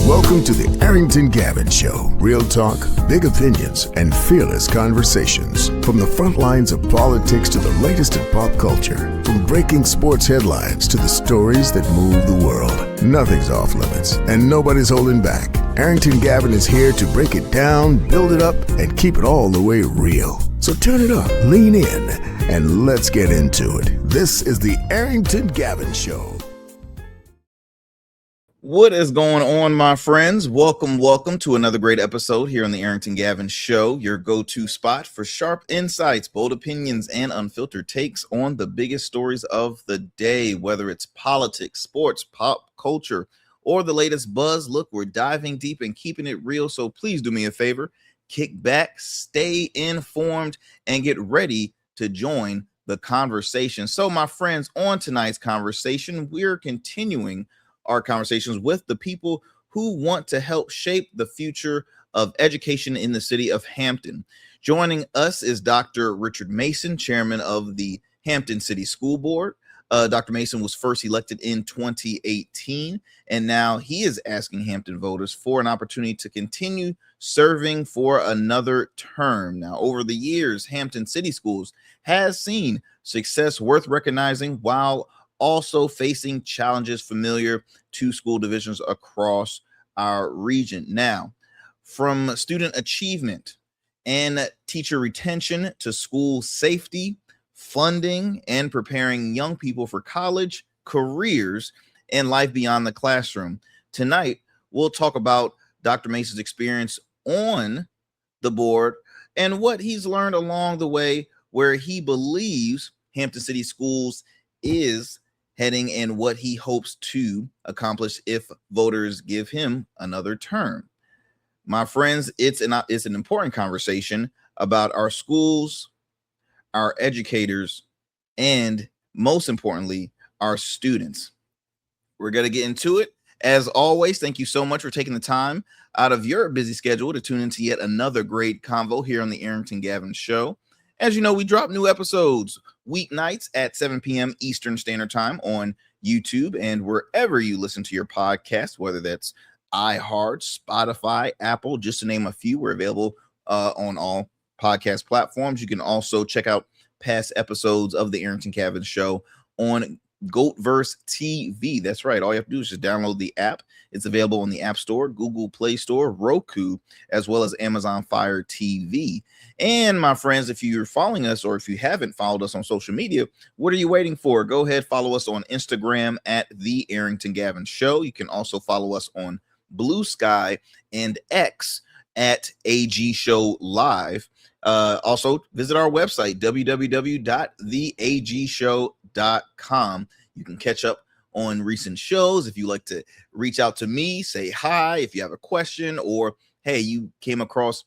Welcome to the Arrington Gavin Show. Real talk, big opinions, and fearless conversations. From the front lines of politics to the latest in pop culture. From breaking sports headlines to the stories that move the world. Nothing's off limits, and nobody's holding back. Arrington Gavin is here to break it down, build it up, and keep it all the way real. So turn it up, lean in, and let's get into it. This is the Arrington Gavin Show. What is going on, my friends? Welcome to another great episode here on the Arrington Gavin Show, your go-to spot for sharp insights, bold opinions, and unfiltered takes on the biggest stories of the day, whether it's politics, sports, pop culture, or the latest buzz. Look, we're diving deep and keeping it real, so please do me a favor, kick back, stay informed, and get ready to join the conversation. So, my friends, on tonight's conversation, we're continuing our conversations with the people who want to help shape the future of education in the city of Hampton. Joining us is Dr. Richard Mason, chairman of the Hampton City School Board. Dr. Mason was first elected in 2018, and now he is asking Hampton voters for an opportunity to continue serving for another term. Now, over the years, Hampton City Schools has seen success worth recognizing while also facing challenges familiar to school divisions across our region. Now, from student achievement and teacher retention to school safety, funding, and preparing young people for college, careers, and life beyond the classroom. Tonight, we'll talk about Dr. Mason's experience on the board and what he's learned along the way, where he believes Hampton City Schools is heading and what he hopes to accomplish if voters give him another term. My friends, it's an important conversation about our schools, our educators, and most importantly, our students. We're going to get into it. As always, thank you so much for taking the time out of your busy schedule to tune into yet another great convo here on the Arrington Gavin Show. As you know, we drop new episodes weeknights at 7 p.m. Eastern Standard Time on YouTube and wherever you listen to your podcast, whether that's iHeart, Spotify, Apple, just to name a few. We're available on all podcast platforms. You can also check out past episodes of the Arrington Gavin Show on Goatverse TV. That's right. All you have to do is just download the app. It's available on the App Store, Google Play Store, Roku, as well as Amazon Fire TV. And my friends, if you're following us or if you haven't followed us on social media, what are you waiting for? Go ahead, follow us on Instagram at The Arrington Gavin Show. You can also follow us on Blue Sky and X at AG Show Live. Also, visit our website, www.theagshow.com. You can catch up on recent shows. If you like to reach out to me, say hi, if you have a question, or hey, you came across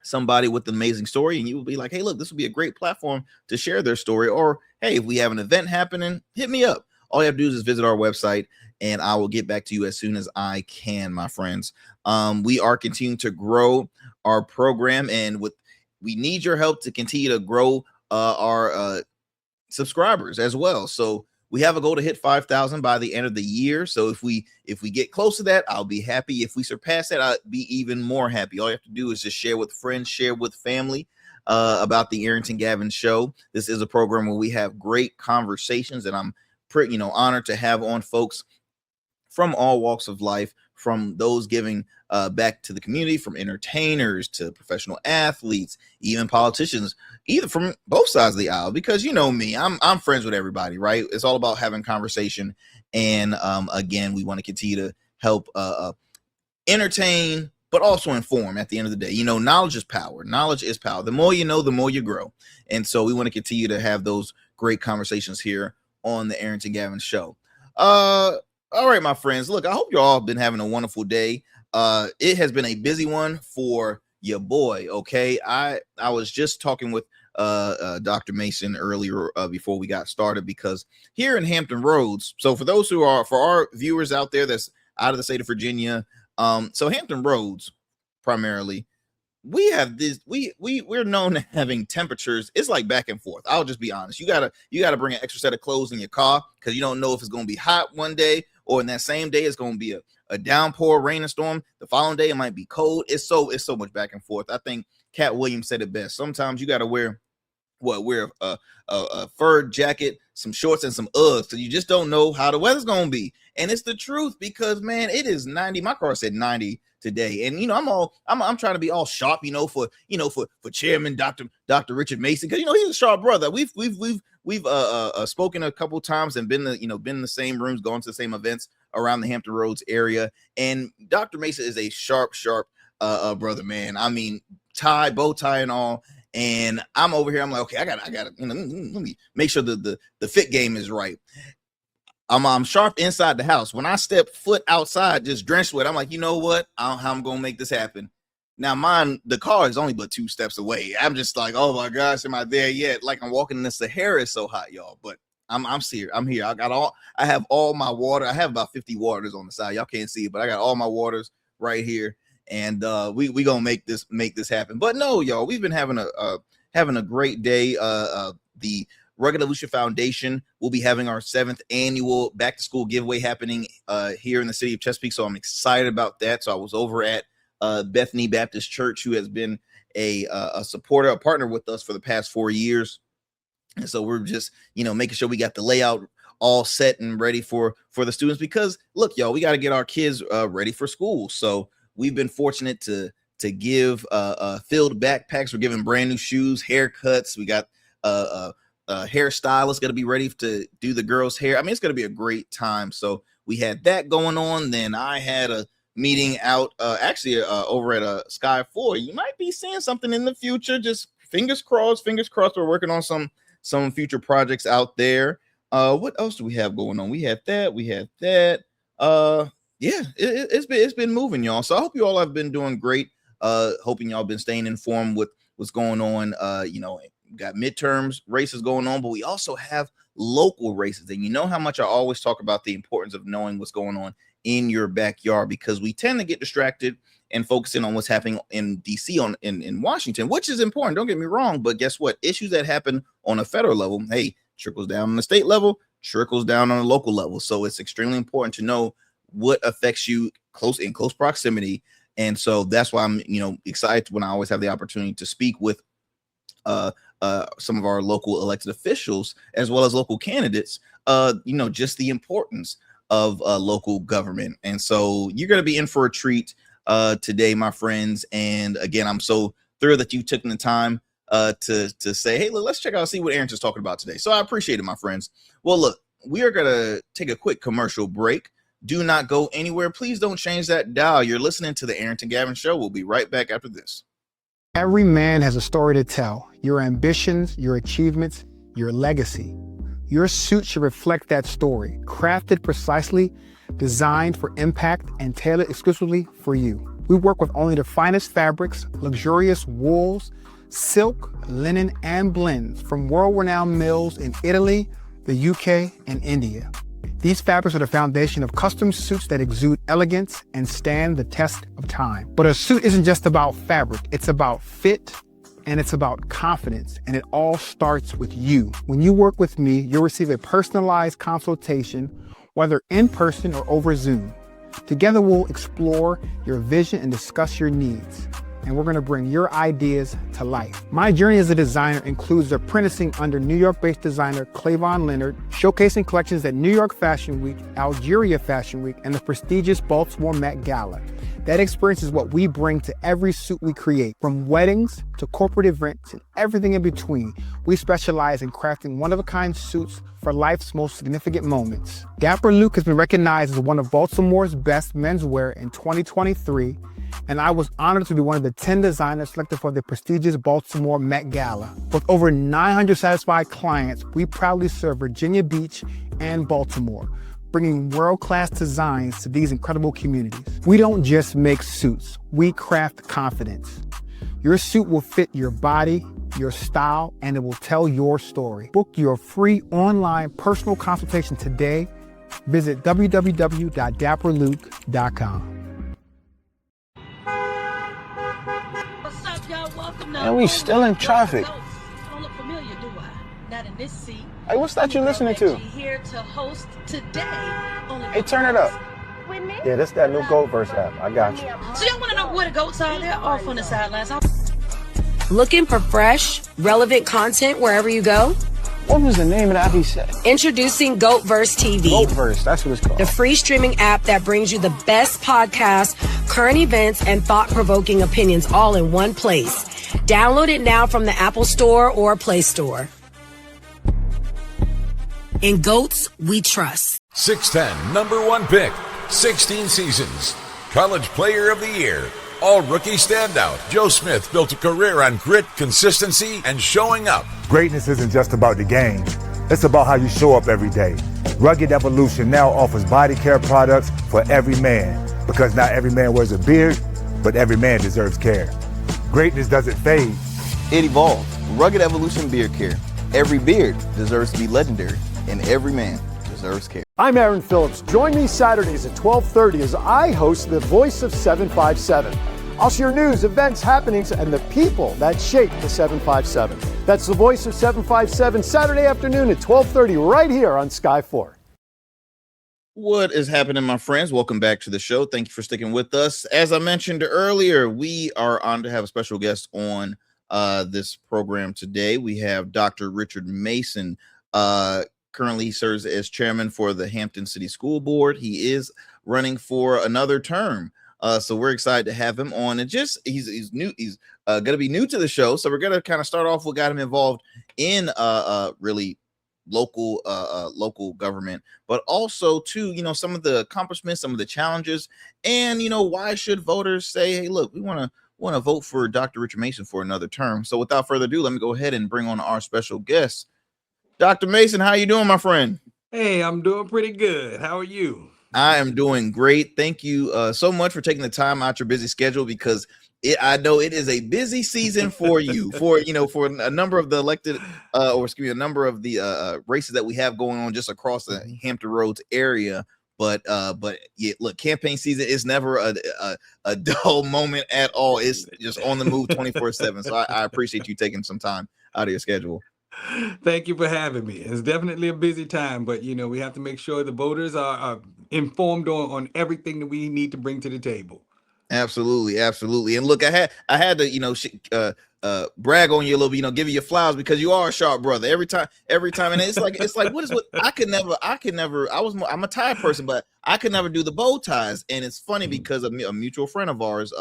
somebody with an amazing story and you will be like, hey, look, this would be a great platform to share their story. Or hey, if we have an event happening, hit me up. All you have to do is visit our website and I will get back to you as soon as I can, my friends. We are continuing to grow our program, and we need your help to continue to grow our subscribers as well. So we have a goal to hit 5,000 by the end of the year. So if we get close to that, I'll be happy. If we surpass that, I'll be even more happy. All you have to do is just share with friends, share with family about the Arrington Gavin Show. This is a program where we have great conversations, and I'm pretty, honored to have on folks from all walks of life, from those giving back to the community, from entertainers to professional athletes, even politicians, either from both sides of the aisle, because you know me, I'm friends with everybody, right? It's all about having conversation. And again, we want to continue to help entertain, but also inform at the end of the day. Knowledge is power. Knowledge is power. The more you know, the more you grow. And so we want to continue to have those great conversations here on the Arrington Gavin Show. All right, my friends, look, I hope you all have been having a wonderful day. It has been a busy one for your boy. Okay. I was just talking with Dr. Mason earlier before we got started, because here in Hampton Roads, so for our viewers out there that's out of the state of Virginia, so Hampton Roads primarily, we have this, we're known to having temperatures. It's like back and forth. I'll just be honest. You gotta bring an extra set of clothes in your car because you don't know if it's gonna be hot one day or in that same day, it's going to be a downpour, rain and storm. The following day, it might be cold. It's so much back and forth. I think Cat Williams said it best. Sometimes you got to wear a fur jacket, some shorts, and some Uggs, so you just don't know how the weather's gonna be. And it's the truth, because man, it is 90. My car said 90 today, and I'm trying to be all sharp, for Chairman Dr. Richard Mason, because he's a sharp brother. We've spoken a couple times and been in the same rooms, going to the same events around the Hampton Roads area. And Dr. Mason is a sharp brother, man. I mean, bow tie and all. And I'm over here. I'm like, okay, I got let me make sure the fit game is right. I'm sharp inside the house. When I step foot outside, just drenched with, I'm like, you know what? How I'm gonna make this happen. Now, the car is only but 2 steps away. I'm just like, oh my gosh, am I there yet? Like I'm walking in the Sahara. It's so hot, y'all. But I'm here. I have all my water. I have about 50 waters on the side. Y'all can't see it, but I got all my waters right here. And we gonna make this happen. But no, y'all, we've been having a great day. The Rugged Evolution Foundation will be having our 7th annual back to school giveaway happening here in the city of Chesapeake. So I'm excited about that. So I was over at Bethany Baptist Church, who has been a supporter, a partner with us for the past 4 years. And so we're just, making sure we got the layout all set and ready for the students, because look, y'all, we got to get our kids ready for school. So we've been fortunate to give filled backpacks. We're giving brand new shoes, haircuts. We got a hairstylist going to be ready to do the girls' hair. I mean, it's going to be a great time. So we had that going on. Then I had a meeting out over at Sky 4. You might be seeing something in the future. Just fingers crossed. We're working on some future projects out there. What else do we have going on? We had that. Yeah, it's been moving, y'all. So I hope you all have been doing great. Hoping y'all been staying informed with what's going on. Got midterms races going on, but we also have local races. And you know how much I always talk about the importance of knowing what's going on in your backyard, because we tend to get distracted and focusing on what's happening in DC in Washington, which is important. Don't get me wrong, but guess what? Issues that happen on a federal level, hey, trickles down on the state level, trickles down on the local level. So it's extremely important to know what affects you in close proximity. And so that's why I'm, excited when I always have the opportunity to speak with some of our local elected officials, as well as local candidates, just the importance of local government. And so you're going to be in for a treat today, my friends. And again, I'm so thrilled that you took the time to say, hey, look, let's check out, see what Arrington's talking about today. So I appreciate it, my friends. Well, look, we are going to take a quick commercial break. Do not go anywhere. Please don't change that dial. You're listening to the Arrington Gavin Show. We'll be right back after this. Every man has a story to tell. Your ambitions, your achievements, your legacy. Your suit should reflect that story, crafted precisely, designed for impact, and tailored exclusively for you. We work with only the finest fabrics, luxurious wools, silk, linen, and blends from world-renowned mills in Italy, the UK, and India. These fabrics are the foundation of custom suits that exude elegance and stand the test of time. But a suit isn't just about fabric, it's about fit, and it's about confidence, and it all starts with you. When you work with me, you'll receive a personalized consultation, whether in person or over Zoom. Together, we'll explore your vision and discuss your needs. And we're going to bring your ideas to life. My journey as a designer includes apprenticing under New York-based designer Clavon Leonard, showcasing collections at New York Fashion Week, Algeria Fashion Week, and the prestigious Baltimore Met Gala. That experience is what we bring to every suit we create. From weddings to corporate events and everything in between, we specialize in crafting one-of-a-kind suits for life's most significant moments. Dapper Luke has been recognized as one of Baltimore's best menswear in 2023, and I was honored to be one of the 10 designers selected for the prestigious Baltimore Met Gala. With over 900 satisfied clients, we proudly serve Virginia Beach and Baltimore, bringing world-class designs to these incredible communities. We don't just make suits, we craft confidence. Your suit will fit your body, your style, and it will tell your story. Book your free online personal consultation today. Visit www.dapperluke.com. And we still in traffic. I don't look familiar, do I? Not in this seat, Hey, what's that you listening to? Here to host today. Hey, turn it up. Yeah, that's that new Goat Verse app. I got you. So y'all want to know where the goats are? They're off on the sidelines. Looking for fresh, relevant content wherever you go? What was the name of that he said? Introducing GoatVerse TV. GoatVerse, that's what it's called. The free streaming app that brings you the best podcasts, current events, and thought-provoking opinions all in one place. Download it now from the Apple Store or Play Store. In Goats, we trust. 6'10", number 1 pick, 16 seasons, College Player of the Year, All-Rookie Standout. Joe Smith built a career on grit, consistency, and showing up. Greatness isn't just about the game. It's about how you show up every day. Rugged Evolution now offers body care products for every man, because not every man wears a beard, but every man deserves care. Greatness doesn't fade. It evolved. Rugged Evolution Beard Care. Every beard deserves to be legendary, and every man deserves care. I'm Aaron Phillips. Join me Saturdays at 12:30 as I host The Voice of 757. I'll share news, events, happenings, and the people that shape the 757. That's The Voice of 757, Saturday afternoon at 12:30 right here on Sky 4. What is happening, my friends? Welcome back to the show. Thank you for sticking with us. As I mentioned earlier, we are honored to have a special guest on this program today. We have Dr. Richard Mason. Currently, he serves as chairman for the Hampton City School Board. He is running for another term. So we're excited to have him on. And just he's new. He's going to be new to the show. So we're going to kind of start off what got him involved in really local government, but also too, some of the accomplishments, some of the challenges, and why should voters say, hey, look, we want to vote for Dr. Richard Mason for another term. So without further ado, let me go ahead and bring on our special guest. Dr. Mason, how you doing, my friend? Hey, I'm doing pretty good. How are you? I am doing great. Thank you so much for taking the time out your busy schedule, because I know it is a busy season for you, for a number of the elected, a number of the races that we have going on just across the Hampton Roads area. But yeah, look, campaign season is never a dull moment at all. It's just on the move 24/7. So I appreciate you taking some time out of your schedule. Thank you for having me. It's definitely a busy time, but we have to make sure the voters are informed on everything that we need to bring to the table. Absolutely. And look, I had to brag on you a little bit, give you your flowers, because you are a sharp brother every time, and it's like what I could never. I'm a tie person, but I could never do the bow ties, and it's funny because a mutual friend of ours,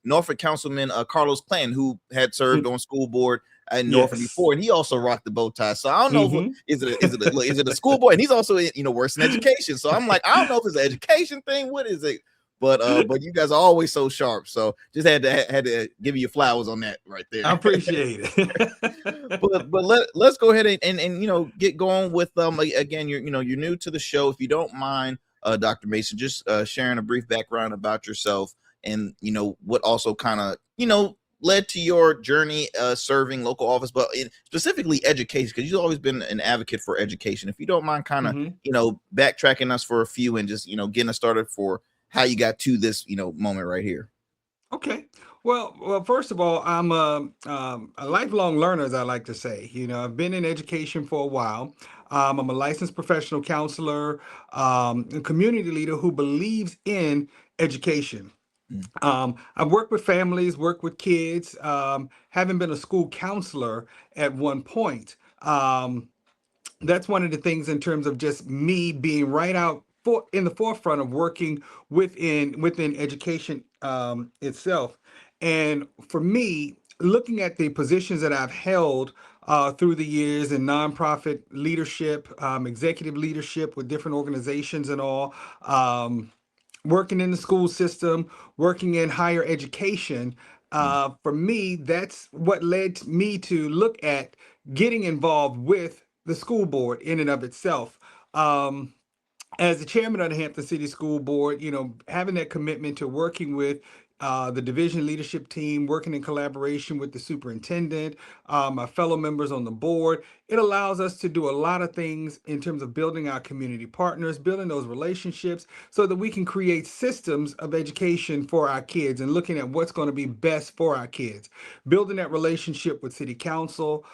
Norfolk Councilman Carlos Clanton, who had served on school board in Norfolk before, and he also rocked the bow tie. So I don't know is it a school board, and he's also works in education. So I'm like, I don't know if it's an education thing. What is it? But you guys are always so sharp. So just had to give you flowers on that right there. I appreciate it. but let's go ahead and get going with again, you're new to the show. If you don't mind, Dr. Mason, just sharing a brief background about yourself, and what also kind of led to your journey serving local office, but specifically education, because you've always been an advocate for education. If you don't mind kind of backtracking us for a few and just getting us started for how you got to this moment right here. Okay. Well, first of all, I'm a lifelong learner, as I like to say. I've been in education for a while. I'm a licensed professional counselor, a community leader who believes in education. I've worked with families, worked with kids, having been a school counselor at one point. That's one of the things in terms of just me being right out in the forefront of working within education itself. And for me, looking at the positions that I've held through the years in nonprofit leadership, executive leadership with different organizations and all, working in the school system, working in higher education, for me, that's what led me to look at getting involved with the school board in and of itself. As the chairman of the Hampton City School Board, having that commitment to working with the division leadership team, working in collaboration with the superintendent, my fellow members on the board, it allows us to do a lot of things in terms of building our community partners, building those relationships so that we can create systems of education for our kids and looking at what's going to be best for our kids, building that relationship with city council,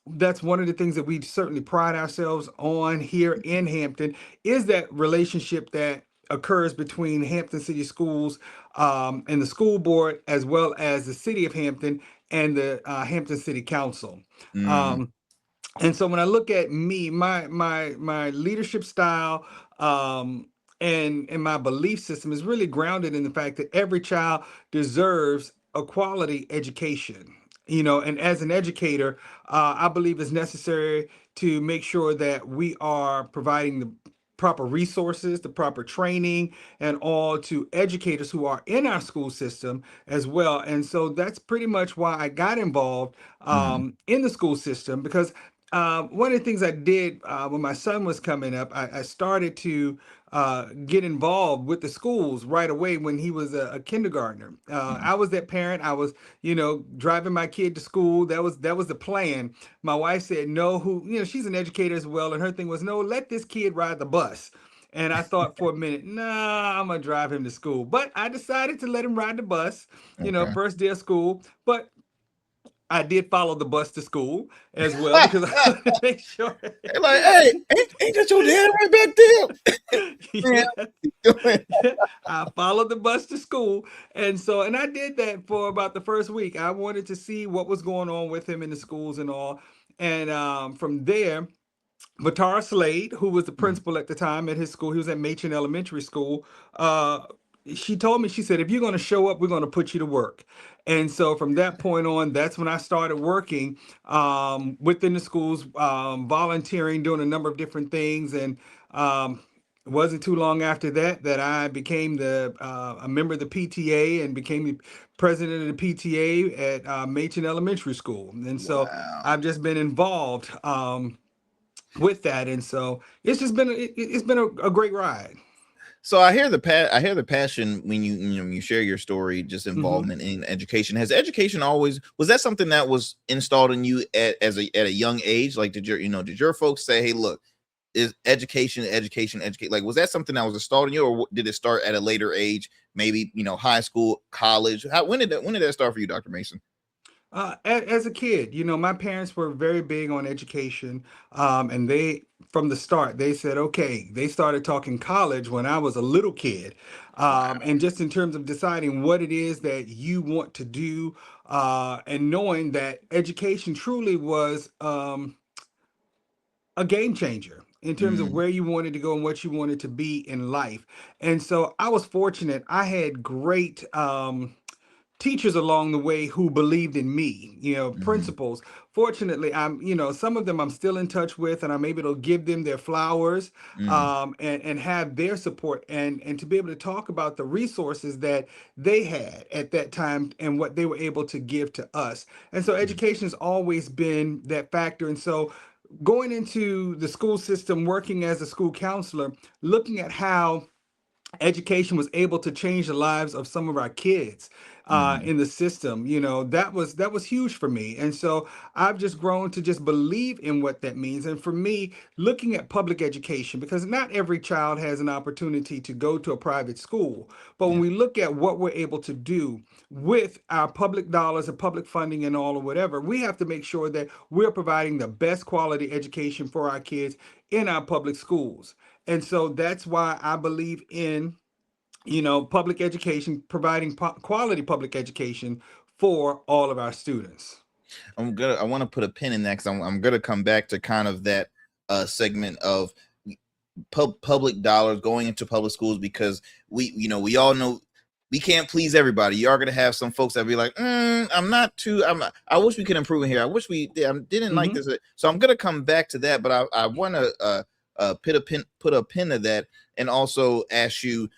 that's one of the things that we certainly pride ourselves on here in Hampton, is that relationship that occurs between Hampton City Schools and the school board, as well as the city of Hampton and the Hampton City Council. Mm. And so when I look at me, my leadership style and my belief system is really grounded in the fact that every child deserves a quality education. And as an educator, I believe it's necessary to make sure that we are providing the proper resources, the proper training, and all to educators who are in our school system as well. And so that's pretty much why I got involved in the school system, because one of the things I did when my son was coming up, I started to get involved with the schools right away when he was a kindergartner. I was that parent. I was, driving my kid to school. That was the plan. My wife said no. She's an educator as well, and her thing was no. Let this kid ride the bus. And I thought for a minute, nah, I'm gonna drive him to school. But I decided to let him ride the bus. First day of school, but I did follow the bus to school as well because I wanted to make sure. Like, hey, ain't that your dad right back there? Yeah. I followed the bus to school. And I did that for about the first week. I wanted to see what was going on with him in the schools and all. And from there, Vatara Slade, who was the principal at the time at his school, he was at Machin Elementary School. She told me, she said, if you're going to show up, we're going to put you to work. And so from that point on, that's when I started working within the schools, volunteering, doing a number of different things. And it wasn't too long after that I became a member of the PTA and became the president of the PTA at Machin Elementary School. And so I've just been involved with that. And so it's just been a great ride. So I hear the passion when you share your story, just involvement in education. Has education always, was that something that was installed in you at a young age? Like, did your folks say, hey, look, is education, like, was that something that was installed in you, or did it start at a later age? Maybe, high school, college. When did that start for you, Dr. Mason? As a kid, my parents were very big on education, and from the start, they said, okay, they started talking college when I was a little kid. And just in terms of deciding what it is that you want to do, and knowing that education truly was a game changer in terms of where you wanted to go and what you wanted to be in life. And so I was fortunate. I had great teachers along the way who believed in me, principals. Fortunately, some of them I'm still in touch with, and I'm able to give them their flowers and have their support and to be able to talk about the resources that they had at that time and what they were able to give to us. And so education has always been that factor. And so going into the school system, working as a school counselor, looking at how education was able to change the lives of some of our kids in the system, that was huge for me. And so I've just grown to just believe in what that means. And for me, looking at public education, because not every child has an opportunity to go to a private school. But when we look at what we're able to do with our public dollars and public funding and all or whatever, we have to make sure that we're providing the best quality education for our kids in our public schools. And so that's why I believe in, public education, providing quality public education for all of our students. I want to put a pin in that because I'm going to come back to kind of that segment of public dollars going into public schools, because we all know we can't please everybody. You are going to have some folks that be like, I wish we could improve in here. I wish we didn't like this. So I'm going to come back to that, but I want to put a pin to that, and also ask you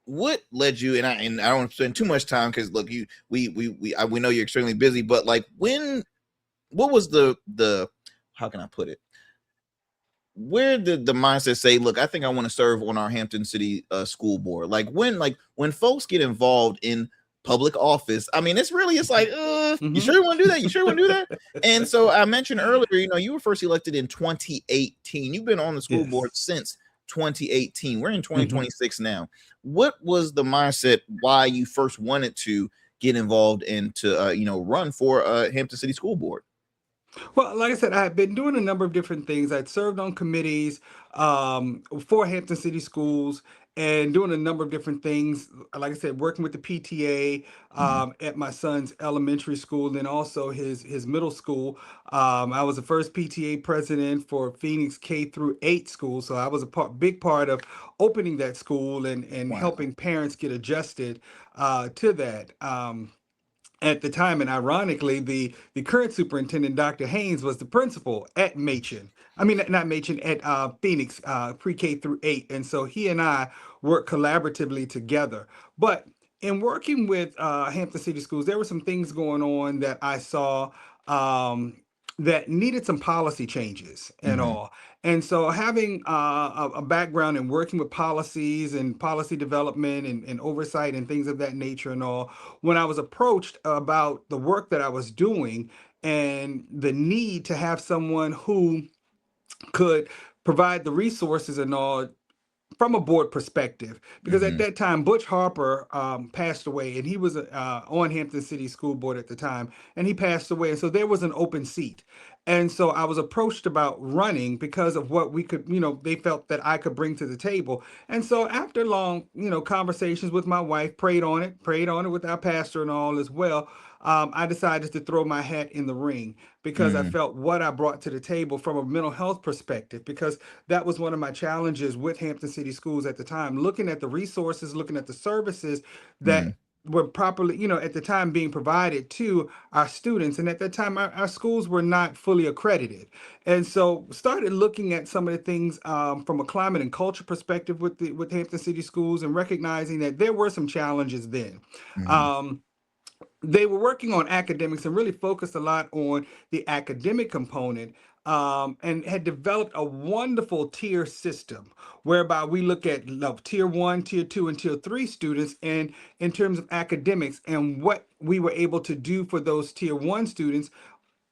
what led you. And I don't want to spend too much time because look, we know you're extremely busy, but like what was the how can I put it? Where did the mindset say, look, I think I want to serve on our Hampton City School Board? Like when folks get involved in public office, I mean, it's like, you sure you want to do that? You sure want to do that? And so I mentioned earlier, you were first elected in 2018. You've been on the school board since 2018. We're in 2026 now. What was the mindset why you first wanted to get involved and to run for Hampton City School Board? Well, like I said, I had been doing a number of different things. I'd served on committees for Hampton City Schools and doing a number of different things. Like I said, working with the PTA at my son's elementary school and also his middle school. I was the first PTA president for Phoenix K through 8 school. So I was a big part of opening that school and helping parents get adjusted to that. At the time, and ironically, the current superintendent, Dr. Haynes, was the principal at Machen. I mean, not Machen, at Phoenix pre-K through 8. And so he and I worked collaboratively together. But in working with Hampton City Schools, there were some things going on that I saw that needed some policy changes and all. And so having a background in working with policies and policy development and oversight and things of that nature and all, when I was approached about the work that I was doing and the need to have someone who could provide the resources and all from a board perspective, because at that time, Butch Harper passed away, and he was on Hampton City School Board at the time, and he passed away. And so there was an open seat. And so I was approached about running because of what we could, they felt that I could bring to the table. And so after long, conversations with my wife, prayed on it with our pastor and all as well, I decided to throw my hat in the ring because I felt what I brought to the table from a mental health perspective, because that was one of my challenges with Hampton City Schools at the time, looking at the resources, looking at the services that were properly, at the time being provided to our students. And at that time, our schools were not fully accredited. And so started looking at some of the things from a climate and culture perspective with Hampton City Schools and recognizing that there were some challenges then. They were working on academics and really focused a lot on the academic component, and had developed a wonderful tier system whereby we look at tier 1, tier 2, and tier 3 students and in terms of academics and what we were able to do for those tier 1 students.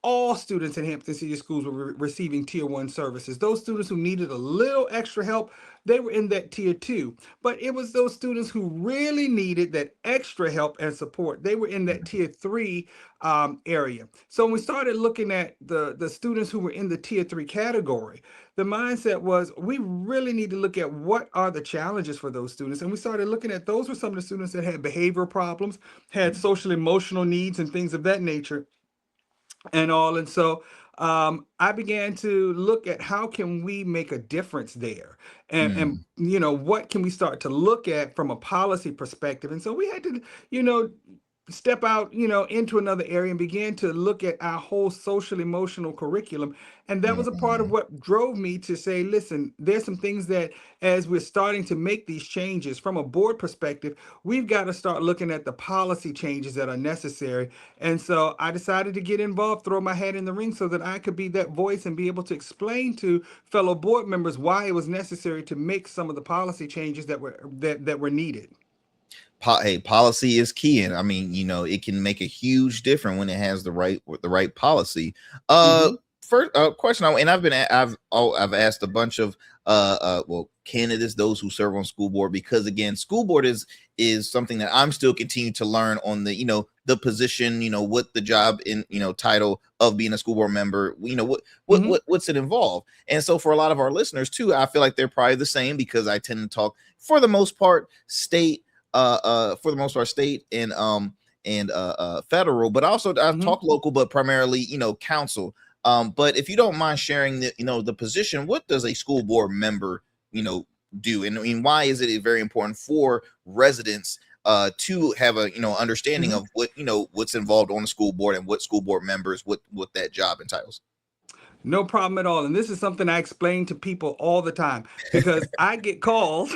All students in Hampton City Schools were receiving tier 1 services. Those students who needed a little extra help, they were in that tier 2. But it was those students who really needed that extra help and support. They were in that tier 3 area. So when we started looking at the students who were in the tier 3 category, the mindset was we really need to look at what are the challenges for those students. And we started looking at those were some of the students that had behavioral problems, had social emotional needs and things of that nature and all. And so I began to look at how can we make a difference there, and what can we start to look at from a policy perspective. And so we had to step out into another area and began to look at our whole social emotional curriculum. And that was a part of what drove me to say, listen, there's some things that as we're starting to make these changes from a board perspective, we've got to start looking at the policy changes that are necessary. And so I decided to get involved, throw my hat in the ring so that I could be that voice and be able to explain to fellow board members why it was necessary to make some of the policy changes that were needed. Hey, policy is key, and I mean, it can make a huge difference when it has the right policy. First question, and I've asked a bunch of candidates, those who serve on school board, because again, school board is something that I'm still continuing to learn on the the position, what the job in title of being a school board member, what's it involved. And so for a lot of our listeners too, I feel like they're probably the same, because I tend to talk for the most part state and federal, but also I've talked local, but primarily council. But if you don't mind sharing the position, what does a school board member do, and I mean, why is it very important for residents to have a understanding of what what's involved on the school board and what school board members what that job entitles? No problem at all. And this is something I explain to people all the time, because I get calls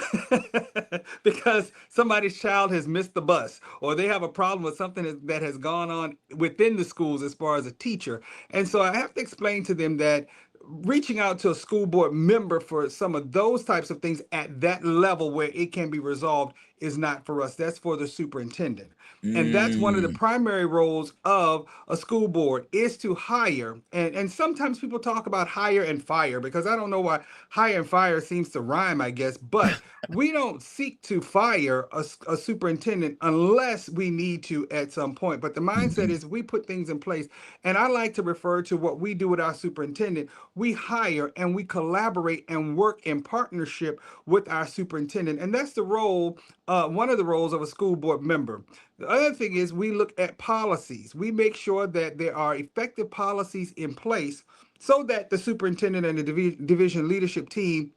because somebody's child has missed the bus, or they have a problem with something that has gone on within the schools as far as a teacher. And so I have to explain to them that reaching out to a school board member for some of those types of things at that level where it can be resolved is not for us. That's for the superintendent. And that's one of the Mm. primary roles of a school board is to hire. And sometimes people talk about hire and fire because I don't know why hire and fire seems to rhyme, I guess. But we don't seek to fire a superintendent unless we need to at some point. But the mindset is we put things in place. And I like to refer to what we do with our superintendent. We hire and we collaborate and work in partnership with our superintendent. And that's the role, one of the roles of a school board member. The other thing is we look at policies. We make sure that there are effective policies in place so that the superintendent and the division leadership team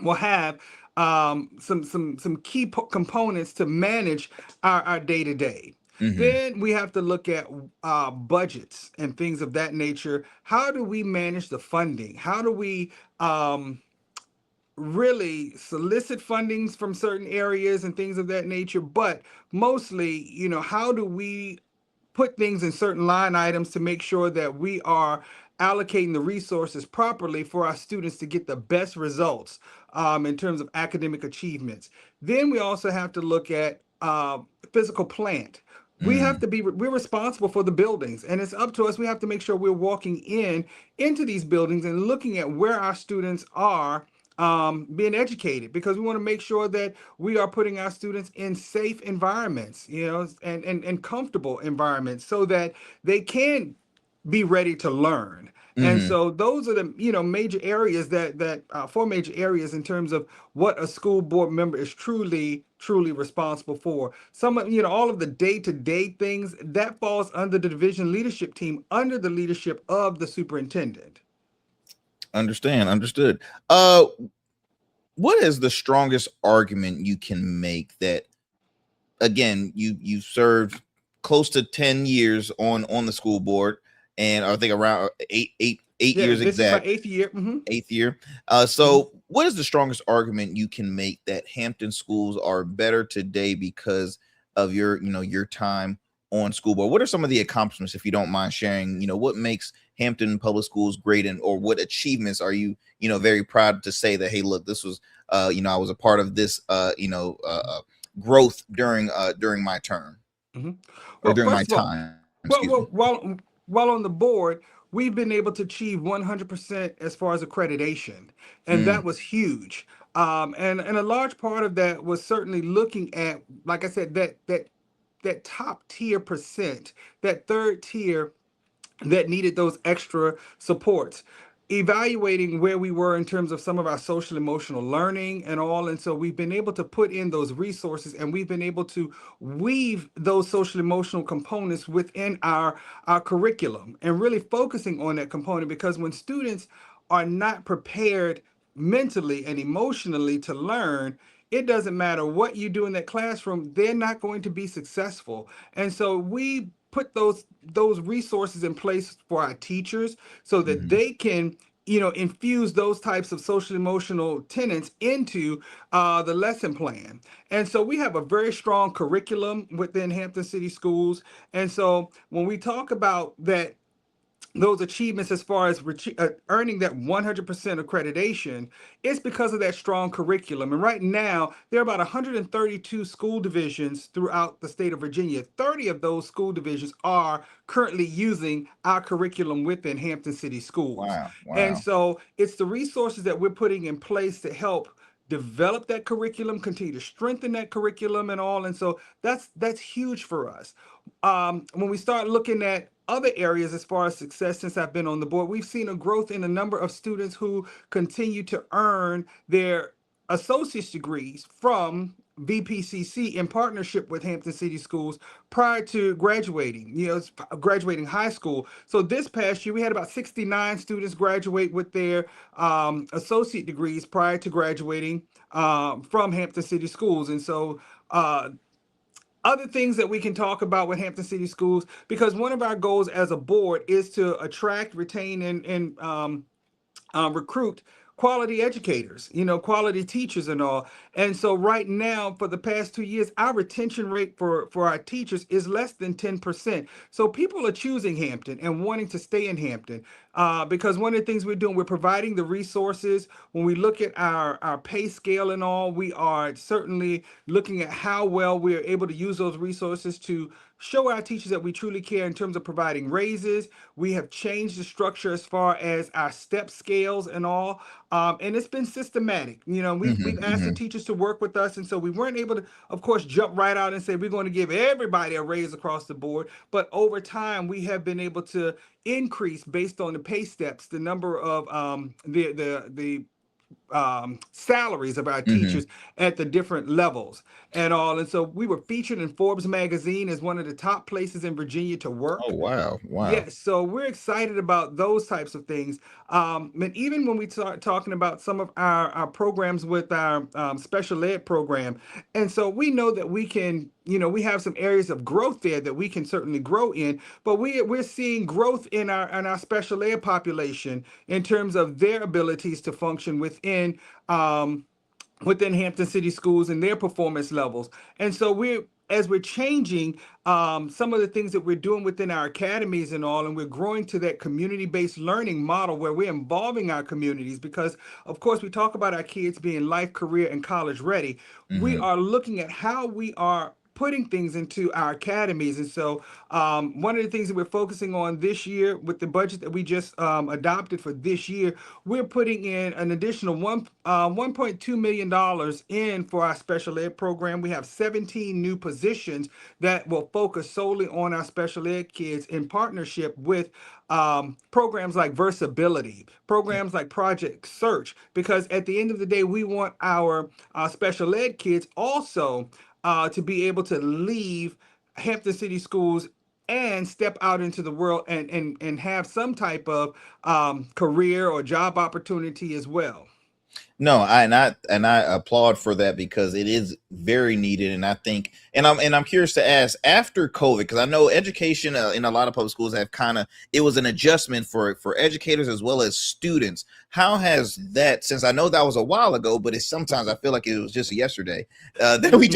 will have some key components to manage our day to day. Then we have to look at budgets and things of that nature. How do we manage the funding? How do we really solicit fundings from certain areas and things of that nature? But mostly, how do we put things in certain line items to make sure that we are allocating the resources properly for our students to get the best results in terms of academic achievements. Then we also have to look at physical plant. We're responsible for the buildings, and it's up to us. We have to make sure we're walking into these buildings and looking at where our students are being educated, because we want to make sure that we are putting our students in safe environments, and comfortable environments so that they can be ready to learn. And so those are the major areas that four major areas in terms of what a school board member is truly responsible for. Some all of the day-to-day things that falls under the division leadership team under the leadership of the superintendent. Understood. What is the strongest argument you can make that, again, you served close to 10 years on the school board, and I think around eight years this exact. Is my 8th year. Eighth year. So what is the strongest argument you can make that Hampton schools are better today because of your time on school board? What are some of the accomplishments, if you don't mind sharing, what makes Hampton Public Schools great, or what achievements are you, very proud to say that, hey, look, this was, I was a part of this, growth during my term or during my time. While on the board, we've been able to achieve 100% as far as accreditation, and that was huge. And a large part of that was certainly looking at, like I said, that top tier percent, that third tier that needed those extra supports, evaluating where we were in terms of some of our social emotional learning and all. And so we've been able to put in those resources, and we've been able to weave those social emotional components within our curriculum and really focusing on that component, because when students are not prepared mentally and emotionally to learn, it doesn't matter what you do in that classroom, they're not going to be successful. And so we put those resources in place for our teachers so that they can infuse those types of social emotional tenets into the lesson plan. And so we have a very strong curriculum within Hampton City Schools. And so when we talk about that, those achievements as far as earning that 100% accreditation, it's because of that strong curriculum. And right now, there are about 132 school divisions throughout the state of Virginia. 30 of those school divisions are currently using our curriculum within Hampton City Schools. Wow. And so it's the resources that we're putting in place to help develop that curriculum, continue to strengthen that curriculum and all. And so that's huge for us. When we start looking at other areas as far as success since I've been on the board, we've seen a growth in the number of students who continue to earn their associate's degrees from VPCC in partnership with Hampton City Schools prior to graduating, graduating high school. So this past year, we had about 69 students graduate with their associate degrees prior to graduating from Hampton City Schools. And so other things that we can talk about with Hampton City Schools, because one of our goals as a board is to attract, retain, and recruit quality educators, quality teachers and all. And so right now, for the past 2 years, our retention rate for our teachers is less than 10%. So people are choosing Hampton and wanting to stay in Hampton. because one of the things we're doing, we're providing the resources. When we look at our pay scale and all, we are certainly looking at how well we are able to use those resources to show our teachers that we truly care in terms of providing raises. We have changed the structure as far as our step scales and all, and it's been systematic. We've asked the teachers to work with us, and so we weren't able to, of course, jump right out and say we're going to give everybody a raise across the board. But over time, we have been able to increase based on the pay steps, the number of the salaries of our teachers at the different levels and all. And so we were featured in Forbes magazine as one of the top places in Virginia to work. Oh, wow. Yes, so we're excited about those types of things. And even when we start talking about some of our programs with our special ed program, and so we know that we can, we have some areas of growth there that we can certainly grow in, but we're seeing growth in our special ed population in terms of their abilities to function within Hampton City Schools and their performance levels. And so as we're changing some of the things that we're doing within our academies and all, and we're growing to that community-based learning model where we're involving our communities, because of course we talk about our kids being life, career, and college ready. We are looking at how we are putting things into our academies. And so one of the things that we're focusing on this year with the budget that we just adopted for this year, we're putting in an additional $1.2 million in for our special ed program. We have 17 new positions that will focus solely on our special ed kids in partnership with programs like Versability, programs like Project Search, because at the end of the day, we want our special ed kids also to be able to leave Hampton City Schools and step out into the world and have some type of career or job opportunity as well. No, I applaud for that, because it is very needed. And I think, and I'm curious to ask, after COVID, because I know education in a lot of public schools it was an adjustment for educators as well as students. How has that, since I know that was a while ago, but sometimes I feel like it was just yesterday that we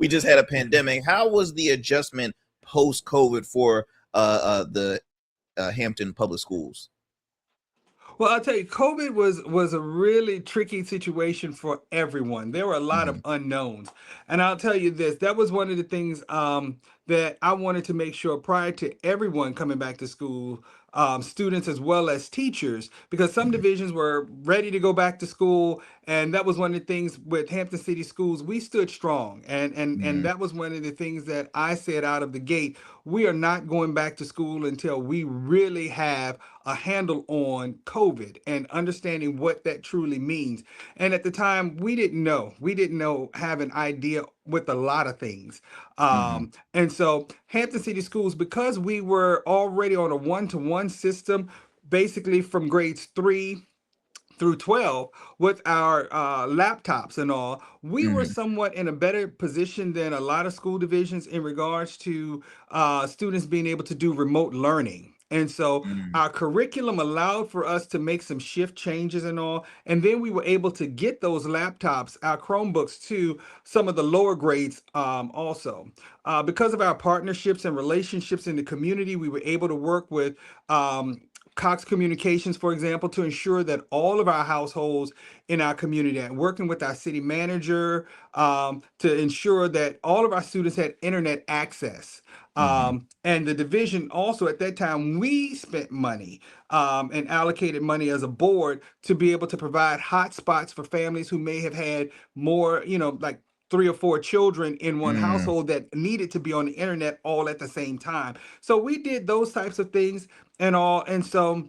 just had a pandemic. How was the adjustment post COVID for the Hampton public schools? Well, I'll tell you, COVID was a really tricky situation for everyone. There were a lot of unknowns. And I'll tell you this, that was one of the things that I wanted to make sure prior to everyone coming back to school, students as well as teachers, because some divisions were ready to go back to school. And that was one of the things with Hampton City Schools, we stood strong. And that was one of the things that I said out of the gate. We are not going back to school until we really have a handle on COVID and understanding what that truly means. And at the time, we didn't have an idea with a lot of things. And so Hampton City Schools, because we were already on a one-to-one system, basically from grades 3 through 12 with our laptops and all, we were somewhat in a better position than a lot of school divisions in regards to students being able to do remote learning. And so our curriculum allowed for us to make some shift changes and all. And then we were able to get those laptops, our Chromebooks, to some of the lower grades also. Because of our partnerships and relationships in the community, we were able to work with Cox Communications, for example, to ensure that all of our households in our community, and working with our city manager to ensure that all of our students had internet access. And the division also, at that time, we spent money and allocated money as a board to be able to provide hotspots for families who may have had more, like 3 or 4 children in one household that needed to be on the internet all at the same time. So we did those types of things and all. And so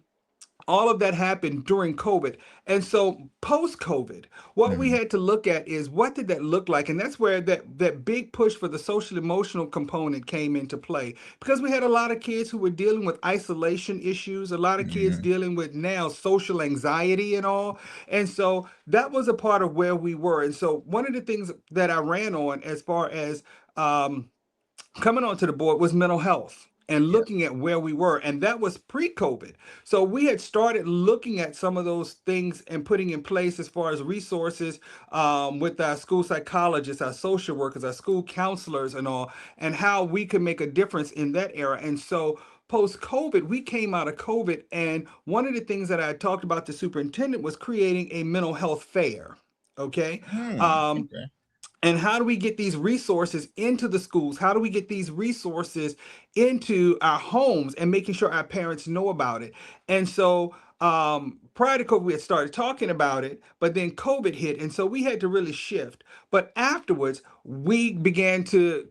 all of that happened during COVID. And so post-COVID, what we had to look at is, what did that look like? And that's where that big push for the social emotional component came into play, because we had a lot of kids who were dealing with isolation issues, a lot of kids dealing with now social anxiety and all. And so that was a part of where we were. And so one of the things that I ran on as far as coming onto the board was mental health, and looking at where we were. And that was pre-COVID. So we had started looking at some of those things and putting in place as far as resources with our school psychologists, our social workers, our school counselors and all, and how we could make a difference in that era. And so post-COVID, we came out of COVID, and one of the things that I talked about the superintendent was creating a mental health fair. Okay. Okay. And how do we get these resources into the schools? How do we get these resources into our homes and making sure our parents know about it? And so prior to COVID, we had started talking about it, but then COVID hit. And so we had to really shift. But afterwards, we began to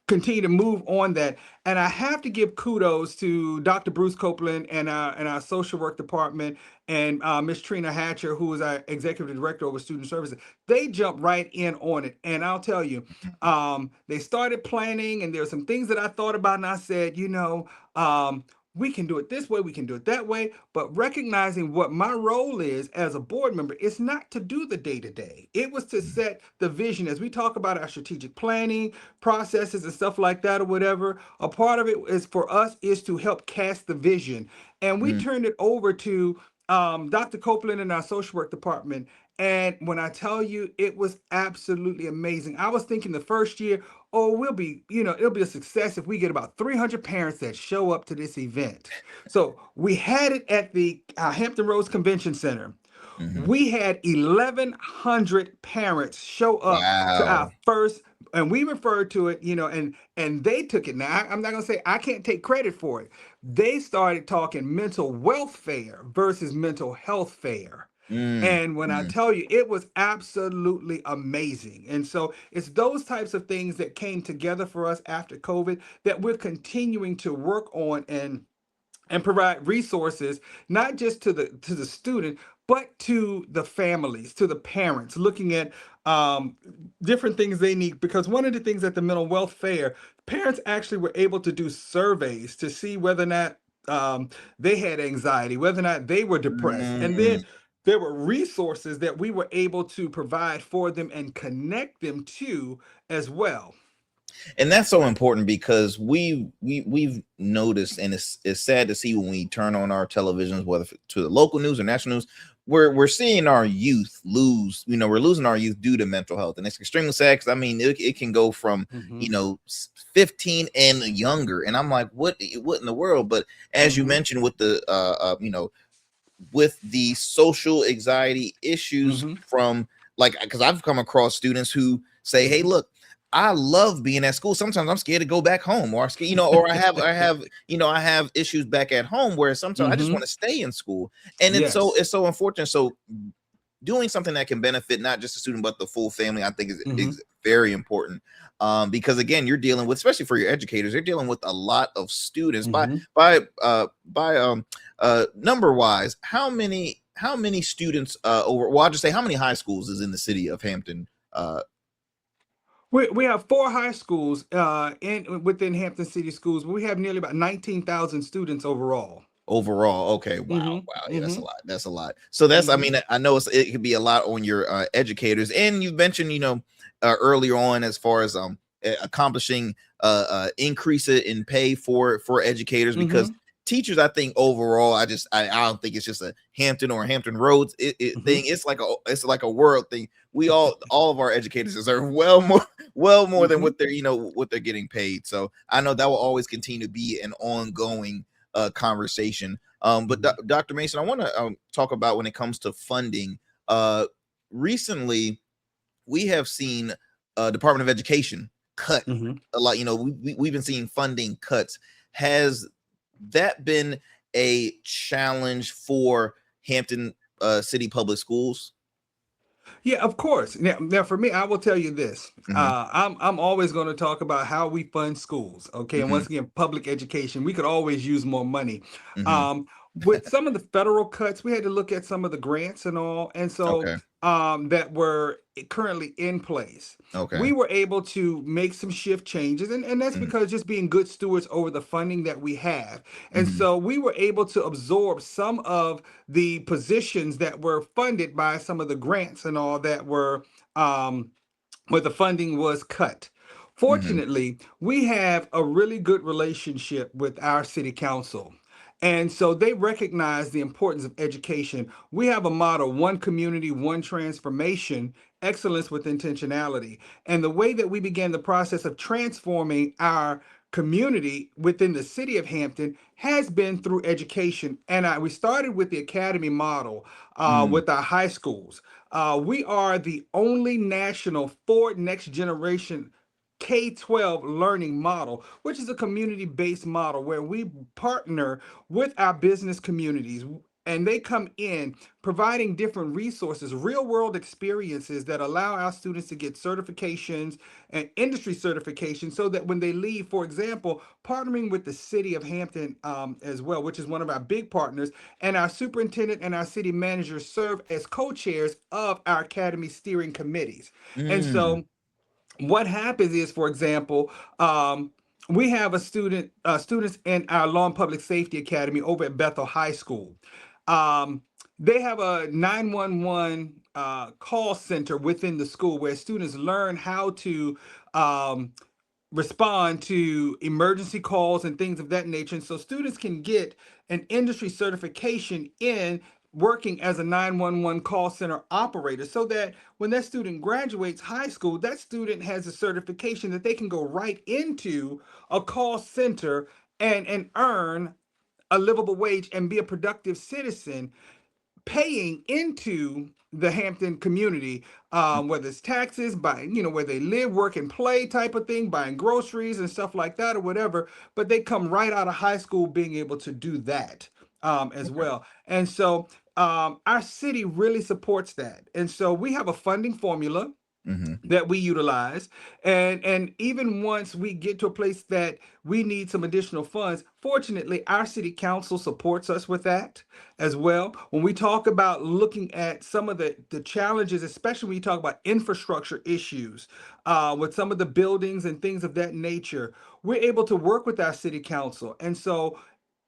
continue to move on that. And I have to give kudos to Dr. Bruce Copeland and our social work department, and Miss Trina Hatcher, who is our executive director over student services. They jumped right in on it. And I'll tell you, they started planning, and there were some things that I thought about, and I said, we can do it this way, we can do it that way, but recognizing what my role is as a board member, it's not to do the day-to-day. It was to set the vision. As we talk about our strategic planning processes and stuff like that or whatever, a part of it is for us is to help cast the vision. And we turned it over to Dr. Copeland in our social work department. And when I tell you, it was absolutely amazing. I was thinking the first year, it'll be a success if we get about 300 parents that show up to this event. So we had it at the Hampton Roads Convention Center. We had 1,100 parents show up to our first, and we referred to it, and they took it. Now, I'm not going to say I can't take credit for it. They started talking mental wealth fair versus mental health fair. And when I tell you, it was absolutely amazing. And so it's those types of things that came together for us after COVID that we're continuing to work on and provide resources, not just to the student, but to the families, to the parents, looking at different things they need. Because one of the things at the mental wealth fair, parents actually were able to do surveys to see whether or not they had anxiety, whether or not they were depressed. And then there were resources that we were able to provide for them and connect them to as well. And that's so important, because we've noticed, and it's sad to see when we turn on our televisions, whether to the local news or national news, we're seeing our youth lose. We're losing our youth due to mental health, and it's extremely sad, because it can go from 15 and younger, and I'm like, what in the world? But as you mentioned, with the with the social anxiety issues from, like, because I've come across students who say, hey, look, I love being at school. Sometimes I'm scared to go back home, or or I have issues back at home where sometimes I just want to stay in school. And it's so unfortunate. So doing something that can benefit not just the student but the full family, I think is very important. Because again, you're dealing with, especially for your educators, they're dealing with a lot of students. By number wise, how many students I'll just say, how many high schools is in the city of Hampton? We have 4 high schools within Hampton City Schools, but we have nearly about 19,000 students overall. Okay. Wow. Yeah, that's a lot. So that's, I know it could be a lot on your educators. And you mentioned, earlier on, as far as accomplishing increase in pay for educators, because teachers, I think overall, I don't think it's just a Hampton or Hampton Roads thing. It's like a world thing. We all of our educators deserve well more than what they're getting paid. So I know that will always continue to be an ongoing conversation. But Dr. Mason, I want to talk about when it comes to funding. Recently, we have seen Department of Education cut a lot. We've been seeing funding cuts. Has that been a challenge for Hampton City Public Schools? Yeah, of course. Now for me, I will tell you this. I'm always going to talk about how we fund schools. Okay. And once again, public education, we could always use more money. With some of the federal cuts, we had to look at some of the grants and all. And so that were currently in place. We were able to make some shift changes. And that's because just being good stewards over the funding that we have. And so we were able to absorb some of the positions that were funded by some of the grants and all that were where the funding was cut. Fortunately, we have a really good relationship with our city council. And so they recognize the importance of education. We have a motto: one community, one transformation, excellence with intentionality. And the way that we began the process of transforming our community within the city of Hampton has been through education. And we started with the academy model with our high schools. We are the only national for next generation K-12 learning model, which is a community-based model where we partner with our business communities, and they come in providing different resources, real-world experiences that allow our students to get certifications and industry certifications so that when they leave, for example, partnering with the city of Hampton as well, which is one of our big partners, and our superintendent and our city manager serve as co-chairs of our academy steering committees. And so what happens is, for example, we have students in our Law and Public Safety Academy over at Bethel High School. They have a 911 call center within the school where students learn how to respond to emergency calls and things of that nature. And so students can get an industry certification in working as a 911 call center operator so that when that student graduates high school, that student has a certification that they can go right into a call center and earn a livable wage and be a productive citizen, paying into the Hampton community, whether it's taxes, where they live, work, and play type of thing, buying groceries and stuff like that or whatever, but they come right out of high school being able to do that as well. And so our city really supports that. And so we have a funding formula that we utilize. And even once we get to a place that we need some additional funds, fortunately, our city council supports us with that as well. When we talk about looking at some of the challenges, especially when you talk about infrastructure issues with some of the buildings and things of that nature, we're able to work with our city council. And so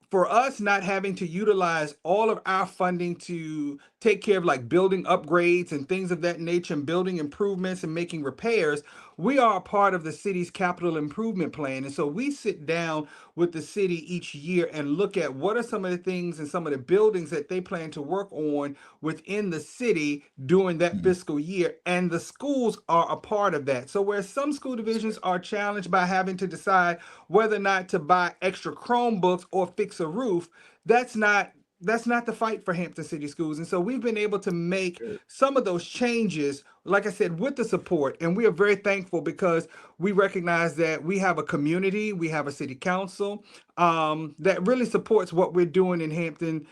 for us not having to utilize all of our funding to take care of like building upgrades and things of that nature and building improvements and making repairs, we are a part of the city's capital improvement plan. And so we sit down with the city each year and look at what are some of the things and some of the buildings that they plan to work on within the city during that fiscal year. And the schools are a part of that. So where some school divisions are challenged by having to decide whether or not to buy extra Chromebooks or fix a roof, that's not the fight for Hampton City Schools. And so we've been able to make some of those changes, like I said, with the support. And we are very thankful because we recognize that we have a community, we have a city council that really supports what we're doing in Hampton,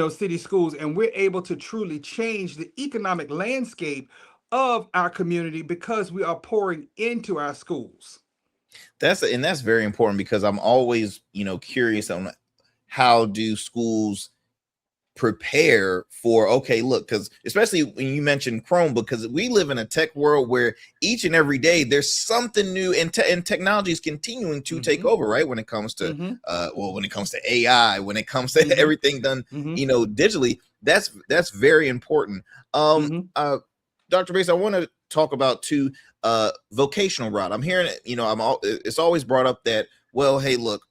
City Schools. And we're able to truly change the economic landscape of our community because we are pouring into our schools. That's very important because I'm always, curious on how do schools prepare for, okay, look, because especially when you mentioned Chromebook, because we live in a tech world where each and every day there's something new and technology is continuing to take over, right? When it comes to when it comes to AI, when it comes to everything done, digitally, that's very important. Dr. Bass, I want to talk about too vocational route. I'm hearing it, it's always brought up that, well, hey, look,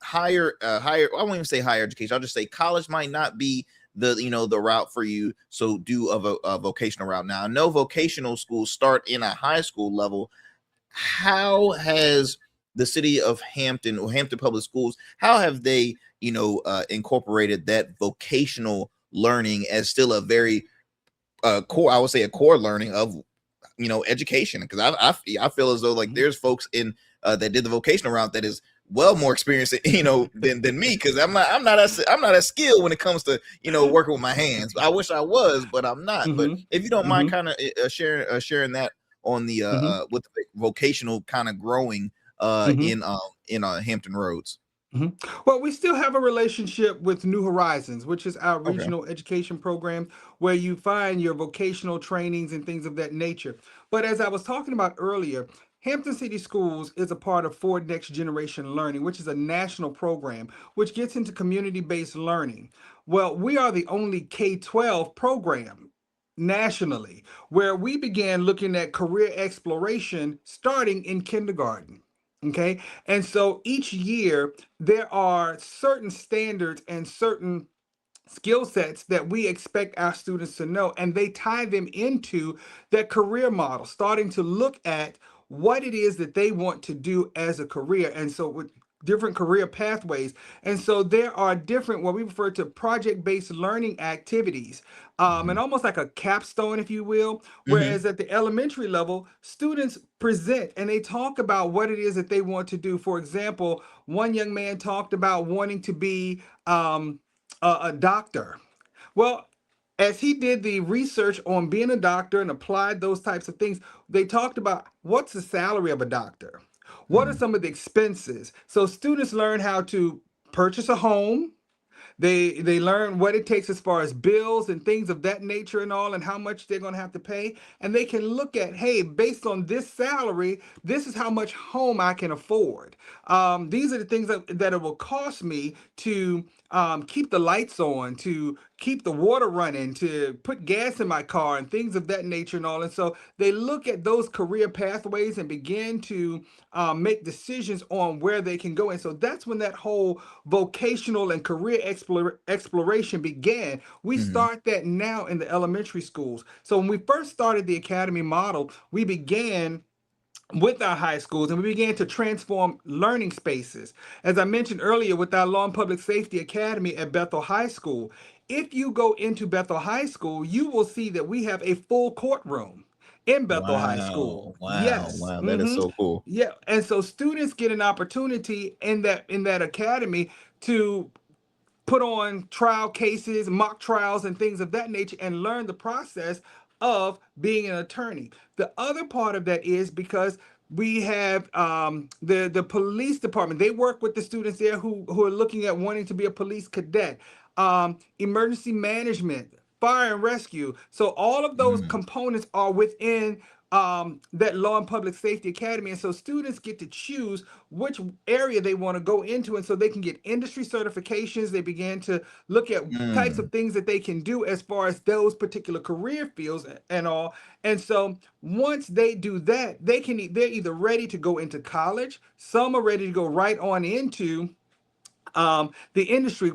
higher, I won't even say higher education. I'll just say college might not be the route for you. So do a vocational route. Now, I know vocational schools start in a high school level. How has the city of Hampton or Hampton Public Schools, how have they, incorporated that vocational learning as still a very core, I would say a core learning of, education? Because I feel as though like there's folks in that did the vocational route that is well more experienced, than me, because I'm not as skilled when it comes to working with my hands. I wish I was, but I'm not. But if you don't mind, kind of sharing that on the with the vocational kind of growing in Hampton Roads. Well, we still have a relationship with New Horizons, which is our regional education program where you find your vocational trainings and things of that nature. But as I was talking about earlier, Hampton City Schools is a part of For Next Generation Learning, which is a national program which gets into community-based learning. Well, we are the only K-12 program nationally where we began looking at career exploration starting in kindergarten. Okay. And so each year there are certain standards and certain skill sets that we expect our students to know, and they tie them into that career model, starting to look at what it is that they want to do as a career. And so different career pathways. And so there are different, what we refer to project-based learning activities, and almost like a capstone, if you will. Whereas at the elementary level, students present and they talk about what it is that they want to do. For example, one young man talked about wanting to be a doctor. Well, as he did the research on being a doctor and applied those types of things, they talked about what's the salary of a doctor? What are some of the expenses? So students learn how to purchase a home. They learn what it takes as far as bills and things of that nature and all, and how much they're going to have to pay. And they can look at, hey, based on this salary, this is how much home I can afford. These are the things that it will cost me to keep the lights on, to keep the water running, to put gas in my car, and things of that nature and all. And so they look at those career pathways and begin to make decisions on where they can go. And so that's when that whole vocational and career exploration began. We start that now in the elementary schools. So when we first started the academy model, we began with our high schools, and we began to transform learning spaces. As I mentioned earlier, with our Law and Public Safety Academy at Bethel High School, if you go into Bethel High School, you will see that we have a full courtroom in Bethel High School. Wow, Yes. wow, that is so cool. Yeah, and so students get an opportunity in that academy to put on trial cases, mock trials, and things of that nature, and learn the process of being an attorney. The other part of that is because we have the police department. They work with the students there who are looking at wanting to be a police cadet, emergency management, fire and rescue. So all of those components are within that Law and Public Safety Academy. And so students get to choose which area they want to go into. And so they can get industry certifications. They begin to look at types of things that they can do as far as those particular career fields and all. And so once they do that, they're either ready to go into college. Some are ready to go right on into the industry.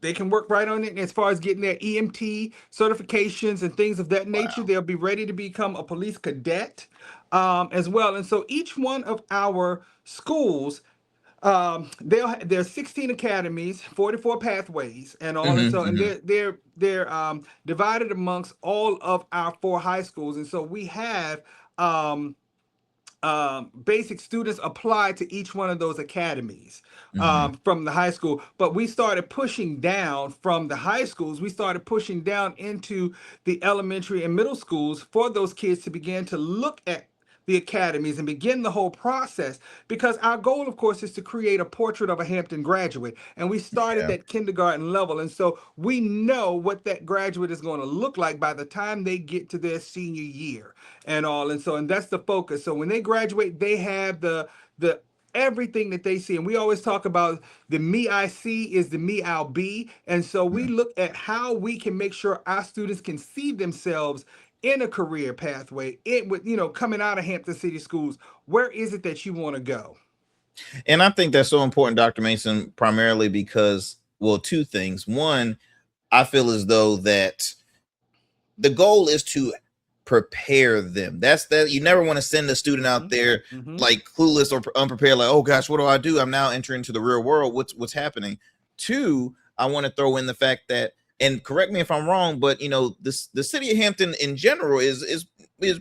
They can work right on it as far as getting their EMT certifications and things of that nature. They'll be ready to become a police cadet as well. And so each one of our schools, there's 16 academies, 44 pathways, and all. And so and they're divided amongst all of our 4 high schools. And so we have basic students apply to each one of those academies from the high school. But we started pushing down from the high schools. We started pushing down into the elementary and middle schools for those kids to begin to look at the academies and begin the whole process, because our goal, of course, is to create a portrait of a Hampton graduate. And we started at kindergarten level. And so we know what that graduate is going to look like by the time they get to their senior year and all. And so, and that's the focus. So when they graduate, they have the everything that they see. And we always talk about the me I see is the me I'll be. And so we look at how we can make sure our students can see themselves in a career pathway, coming out of Hampton City Schools. Where is it that you want to go? And I think that's so important, Dr. Mason, primarily because, well, 2 things. One, I feel as though that the goal is to prepare them. That's that. You never want to send a student out there like clueless or unprepared, like, oh gosh, what do I do? I'm now entering into the real world. What's happening? 2, I want to throw in the fact that, and correct me if I'm wrong, but the city of Hampton in general is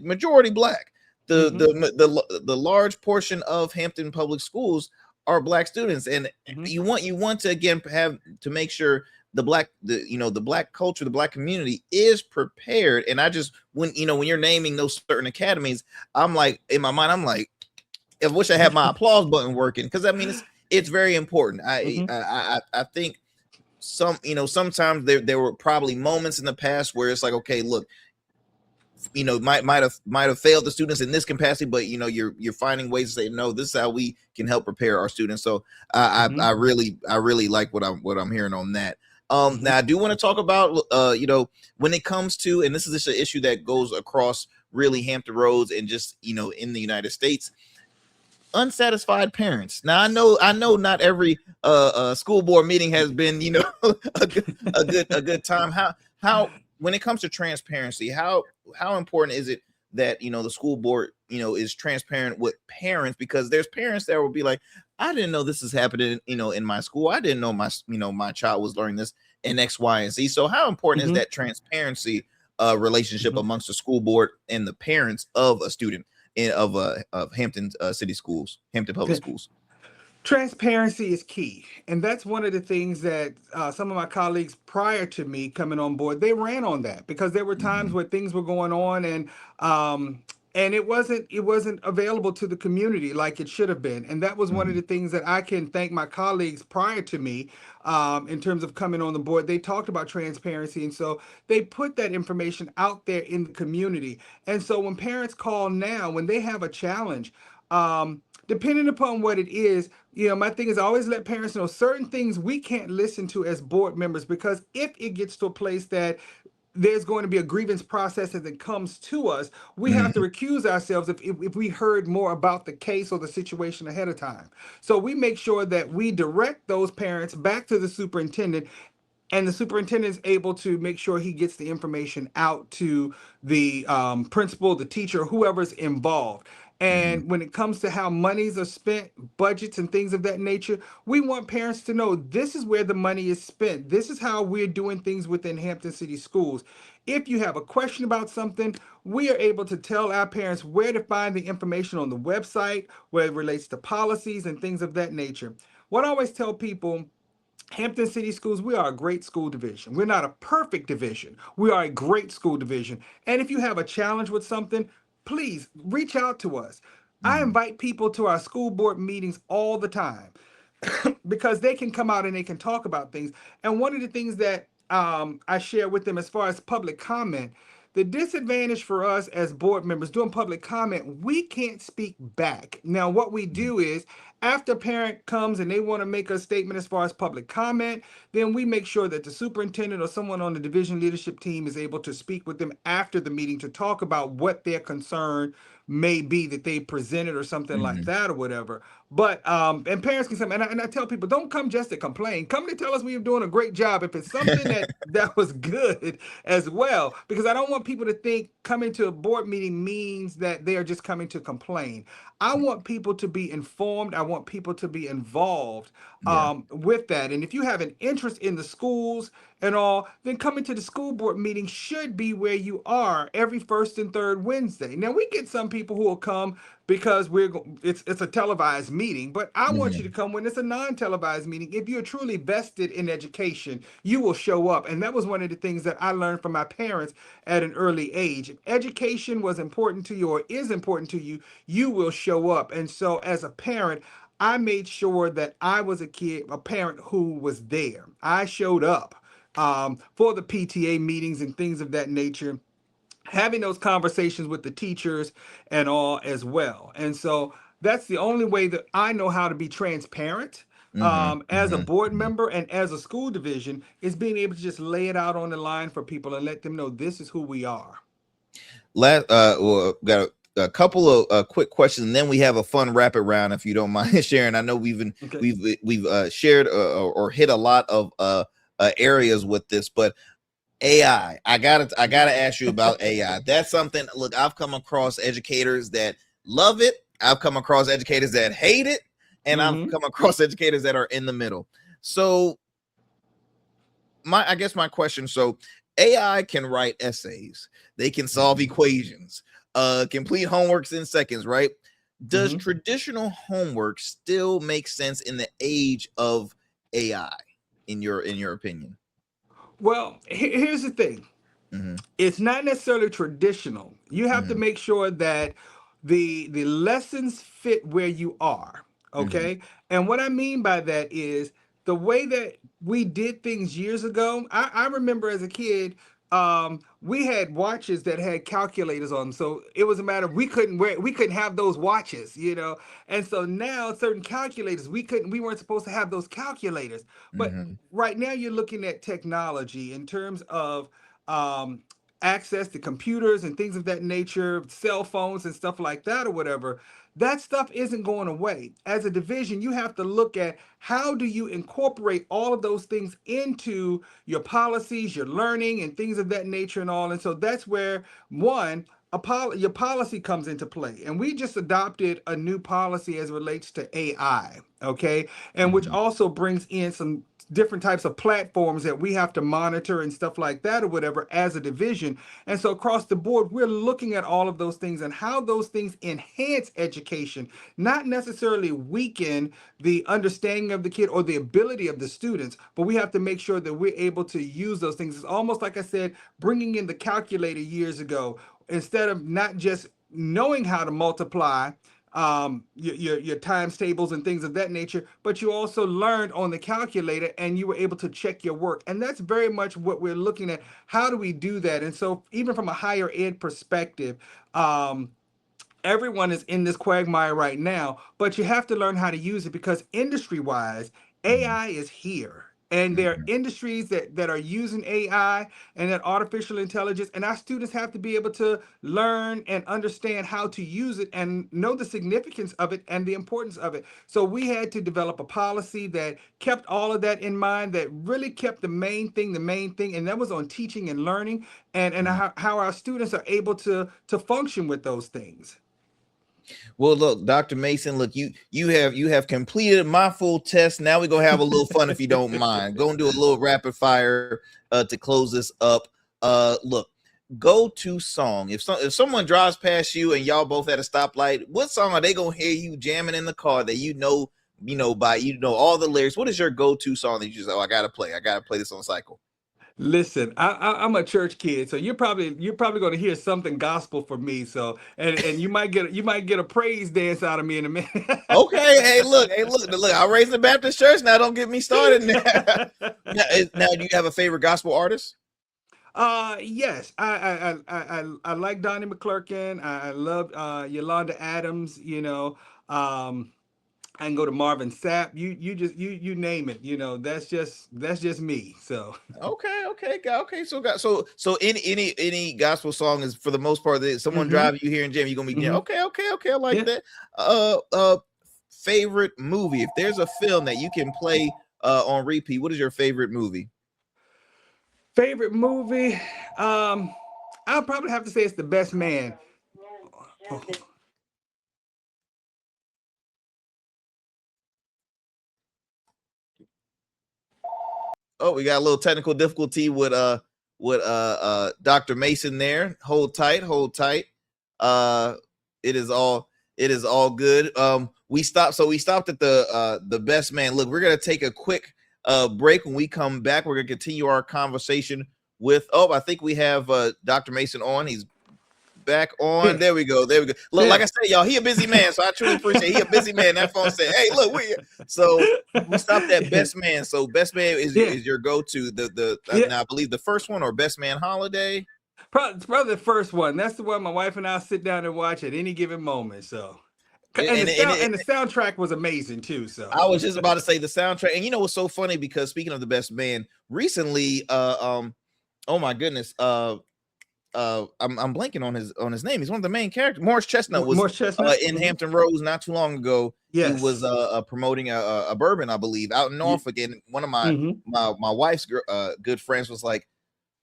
majority Black. The large portion of Hampton public schools are Black students, and you want to again have to make sure the Black culture, the Black community is prepared. And I just when you're naming those certain academies, I'm like, in my mind, I'm like, I wish I had my applause button working, because I mean it's very important. I think sometimes there were probably moments in the past where it's like, okay, look, might have failed the students in this capacity, but you're finding ways to say, no, this is how we can help prepare our students. So I really like what I'm hearing on that. Now I do want to talk about when it comes to, and this is just an issue that goes across really Hampton Roads and just in the United States, unsatisfied parents. Now I know not every school board meeting has been a good time. How when it comes to transparency, how important is it that the school board is transparent with parents, because there's parents that will be like, I didn't know this is happening, in my school. I didn't know my child was learning this in X, Y, and Z. So how important is that transparency relationship amongst the school board and the parents of a student of Hampton City Schools, Hampton Public Schools? Transparency is key. And that's one of the things that some of my colleagues prior to me coming on board, they ran on that, because there were times where things were going on and it wasn't available to the community like it should have been. And that was one of the things that I can thank my colleagues prior to me in terms of coming on the board. They talked about transparency. And so they put that information out there in the community. And so when parents call now, when they have a challenge, depending upon what it is, my thing is I always let parents know certain things we can't listen to as board members, because if it gets to a place that there's going to be a grievance process as it comes to us, we have to recuse ourselves if we heard more about the case or the situation ahead of time. So we make sure that we direct those parents back to the superintendent, and the superintendent is able to make sure he gets the information out to the principal, the teacher, whoever's involved. And when it comes to how monies are spent, budgets and things of that nature, we want parents to know this is where the money is spent. This is how we're doing things within Hampton City Schools. If you have a question about something, we are able to tell our parents where to find the information on the website, where it relates to policies and things of that nature. What I always tell people, Hampton City Schools, we are a great school division. We're not a perfect division. We are a great school division. And if you have a challenge with something, please reach out to us. I invite people to our school board meetings all the time because they can come out and they can talk about things. And one of the things that I share with them as far as public comment, the disadvantage for us as board members doing public comment, we can't speak back. Now, what we do is after a parent comes and they want to make a statement as far as public comment, then we make sure that the superintendent or someone on the division leadership team is able to speak with them after the meeting to talk about what their concern may be that they presented or something like that or whatever. But and parents can come, and I tell people, don't come just to complain. Come to tell us we're doing a great job if it's something that was good as well, because I don't want people to think coming to a board meeting means that they are just coming to complain. I want people to be informed. I want people to be involved with that. And if you have an interest in the schools and all, then coming to the school board meeting should be where you are every first and third Wednesday. Now, we get some people who will come because it's a televised meeting, but I want you to come when it's a non-televised meeting. If you're truly vested in education, you will show up. And that was one of the things that I learned from my parents at an early age. If education was important to you or is important to you, you will show up. And so as a parent, I made sure that I was a parent who was there. I showed up for the PTA meetings and things of that nature, having those conversations with the teachers and all as well. And so that's the only way that I know how to be transparent as a board member and as a school division, is being able to just lay it out on the line for people and let them know this is who we are. Got a couple of quick questions, and then we have a fun rapid round, if you don't mind sharing. I know we've shared or hit a lot of areas with this, but AI, I gotta ask you about AI. That's something, look, I've come across educators that love it, I've come across educators that hate it, and I've come across educators that are in the middle. So I guess my question, so AI can write essays, they can solve equations, complete homeworks in seconds, right? Does traditional homework still make sense in the age of AI, in your opinion? Well, here's the thing. It's not necessarily traditional. You have to make sure that the lessons fit where you are, okay? And what I mean by that is the way that we did things years ago. I remember as a kid, we had watches that had calculators on them. So it was a matter of we couldn't have those watches, And so now certain calculators, we weren't supposed to have those calculators. But right now you're looking at technology in terms of access to computers and things of that nature, cell phones and stuff like that or whatever. That stuff isn't going away. As a division, you have to look at how do you incorporate all of those things into your policies, your learning, and things of that nature and all. And so that's where, one, your policy comes into play, and we just adopted a new policy as it relates to AI, okay, and which also brings in some different types of platforms that we have to monitor and stuff like that or whatever as a division. And so across the board, we're looking at all of those things and how those things enhance education, not necessarily weaken the understanding of the kid or the ability of the students, but we have to make sure that we're able to use those things. It's almost like I said, bringing in the calculator years ago. Instead of not just knowing how to multiply your times tables and things of that nature, but you also learned on the calculator and you were able to check your work. And that's very much what we're looking at. How do we do that? And so even from a higher ed perspective, everyone is in this quagmire right now, but you have to learn how to use it because industry-wise, AI is here. And there are industries that are using AI and that artificial intelligence, and our students have to be able to learn and understand how to use it and know the significance of it and the importance of it. So we had to develop a policy that kept all of that in mind, that really kept the main thing, and that was on teaching and learning and how our students are able to function with those things. Well, look, Dr. Mason, look, you have completed my full test. Now we're gonna have a little fun if you don't mind. Go and do a little rapid fire to close this up. Look, go-to song. If someone drives past you and y'all both at a stoplight, what song are they gonna hear you jamming in the car that you know all the lyrics? What is your go-to song that you just, I gotta play this on cycle? Listen, I'm a church kid, so you're probably going to hear something gospel from me. So and you might get a praise dance out of me in a minute. Okay, hey, look, I raised the Baptist church. Now don't get me started. Now, do you have a favorite gospel artist? Yes, I like Donnie McClurkin. I love Yolanda Adams. I can go to Marvin Sapp. You name it. That's just me. So okay. So any gospel song is for the most part that someone driving you here in jam, you're gonna be okay. I like that. Favorite movie. If there's a film that you can play on repeat, what is your favorite movie? Favorite movie? I'll probably have to say it's The Best Man. Oh, we got a little technical difficulty with Dr. Mason there. Hold tight. It is all good. We stopped at the Best Man. Look, we're gonna take a quick break. When we come back, we're gonna continue our conversation with I think we have Dr. Mason on. He's back on. There we go. Look, like I said, y'all, he a busy man, so I truly appreciate he a busy man. That phone said, "Hey, look, we stopped at Best Man." So Best Man is your go-to. Now I believe the first one or Best Man Holiday. Probably the first one. That's the one my wife and I sit down and watch at any given moment. So. And the soundtrack was amazing too. So I was just about to say the soundtrack, and what's so funny, because speaking of the Best Man, recently, oh my goodness, I'm blanking on his name. He's one of the main characters. Morris Chestnut was in Hampton Roads not too long ago. Yes. He was promoting a bourbon, I believe, out in Norfolk. And one of my wife's good friends was like,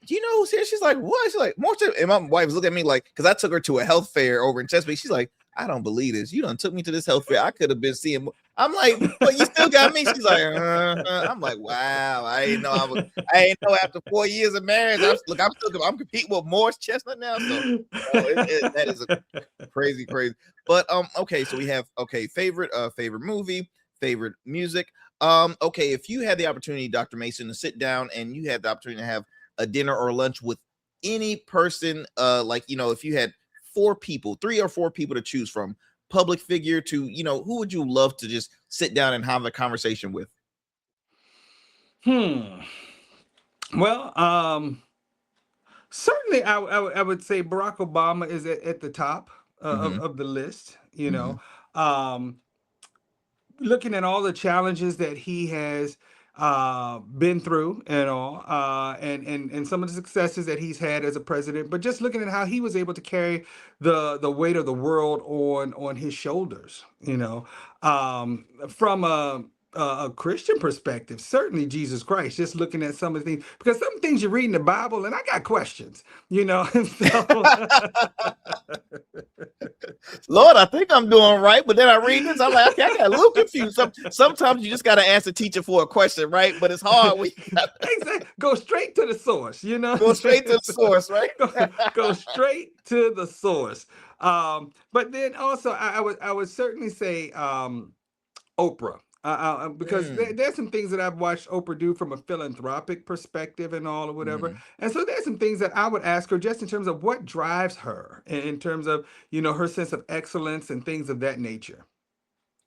"Do you know who's here?" She's like, "What?" She's like, "Morris." And my wife was looking at me like, because I took her to a health fair over in Chesapeake. She's like, "I don't believe this. You done took me to this health fair. I could have been seeing." I'm like, "But you still got me." She's like, I'm like, "Wow, I ain't know after 4 years of marriage. I'm competing with Morris Chestnut now." So that is a crazy. But okay, so we have favorite movie, favorite music. Okay, if you had the opportunity, Dr. Mason, to sit down and you had the opportunity to have a dinner or lunch with any person, if you had 3 or 4 people to choose from, public figure to, who would you love to just sit down and have a conversation with? Well, certainly I would say Barack Obama is at the top of the list, looking at all the challenges that he has been through and all, and some of the successes that he's had as a president, but just looking at how he was able to carry the weight of the world on his shoulders, from a Christian perspective, certainly Jesus Christ, just looking at some of the things, because some things you read in the Bible, and I got questions, you know. Lord, I think I'm doing right, but then I read this, I'm like, okay, I got a little confused. Sometimes you just got to ask the teacher for a question, right? But it's hard when you exactly. Go straight to the source, you know. Go straight to the source, right? go straight to the source. But then also, I would certainly say Oprah. Because there's some things that I've watched Oprah do from a philanthropic perspective and all or whatever. And so there's some things that I would ask her just in terms of what drives her in terms of, you know, her sense of excellence and things of that nature.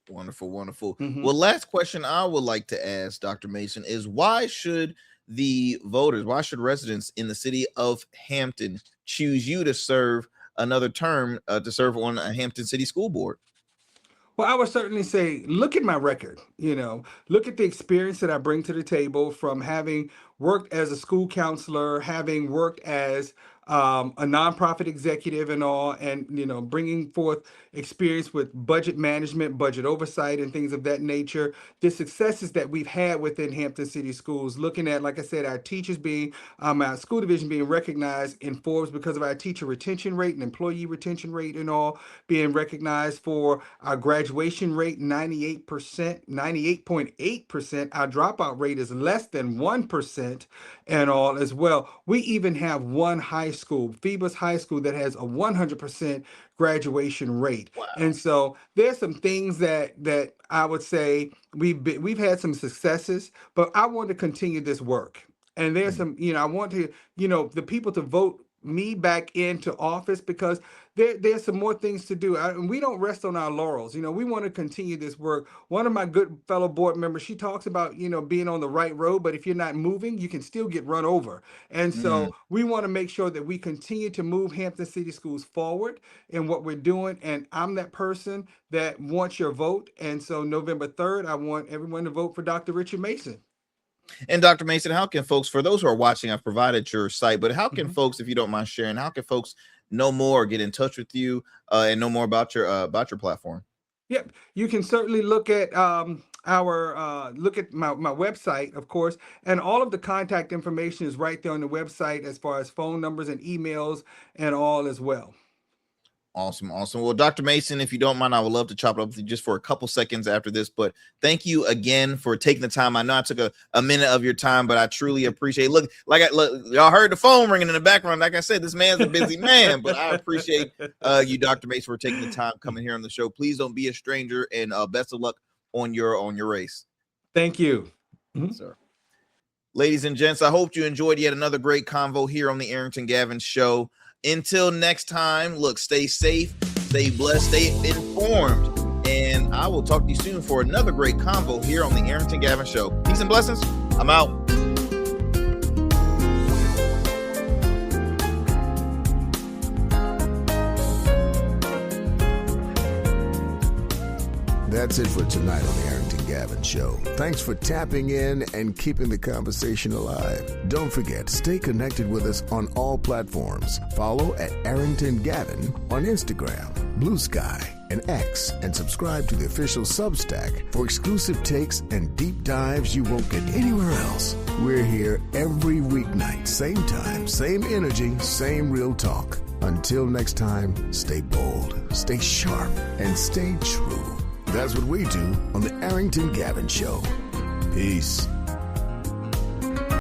Wonderful, wonderful. Well, last question I would like to ask Dr. Mason is, why should residents in the city of Hampton choose you to serve another term, to serve on a Hampton City School Board? Well, I would certainly say, look at my record, you know, look at the experience that I bring to the table from having worked as a school counselor, having worked as a nonprofit executive and all, and, you know, bringing forth experience with budget management, budget oversight, and things of that nature. The successes that we've had within Hampton City Schools, looking at, like I said, our teachers being, our school division being recognized in Forbes because of our teacher retention rate and employee retention rate and all, being recognized for our graduation rate, 98%, 98.8%. Our dropout rate is less than 1% and all as well. We even have one high school, Phoebus High School, that has a 100% graduation rate. Wow. And so there's some things that I would say we've had some successes, but I want to continue this work. And there's some, you know, I want to, you know, the people to vote me back into office because there's some more things to do. And we don't rest on our laurels. You know, we want to continue this work. One of my good fellow board members, she talks about, you know, being on the right road, but if you're not moving, you can still get run over. And so we want to make sure that we continue to move Hampton City Schools forward in what we're doing. And I'm that person that wants your vote. And so November 3rd, I want everyone to vote for Dr. Richard Mason. And Dr. Mason, how can folks, for those who are watching, I've provided your site, but how can folks, if you don't mind sharing, how can folks know more, get in touch with you, and know more about your platform? Yep, you can certainly look at my website, of course, and all of the contact information is right there on the website as far as phone numbers and emails and all as well. Awesome. Awesome. Well, Dr. Mason, if you don't mind, I would love to chop it up with you just for a couple seconds after this, but thank you again for taking the time. I know I took a minute of your time, but I truly appreciate it. Look, y'all heard the phone ringing in the background. Like I said, this man's a busy man, but I appreciate you, Dr. Mason, for taking the time coming here on the show. Please don't be a stranger, and best of luck on your race. Thank you. Sir. Ladies and gents, I hope you enjoyed yet another great convo here on the Arrington Gavin Show. Until next time, look, stay safe, stay blessed, stay informed, and I will talk to you soon for another great convo here on the Arrington Gavin Show. Peace and blessings. I'm out. That's it for tonight on the Arrington Gavin Show. Thanks for tapping in and keeping the conversation alive. Don't forget, stay connected with us on all platforms. Follow at Arrington Gavin on Instagram, Blue Sky, and X, and subscribe to the official Substack for exclusive takes and deep dives you won't get anywhere else. We're here every weeknight, same time, same energy, same real talk. Until next time, stay bold, stay sharp, and stay true. That's what we do on the Arrington Gavin Show. Peace.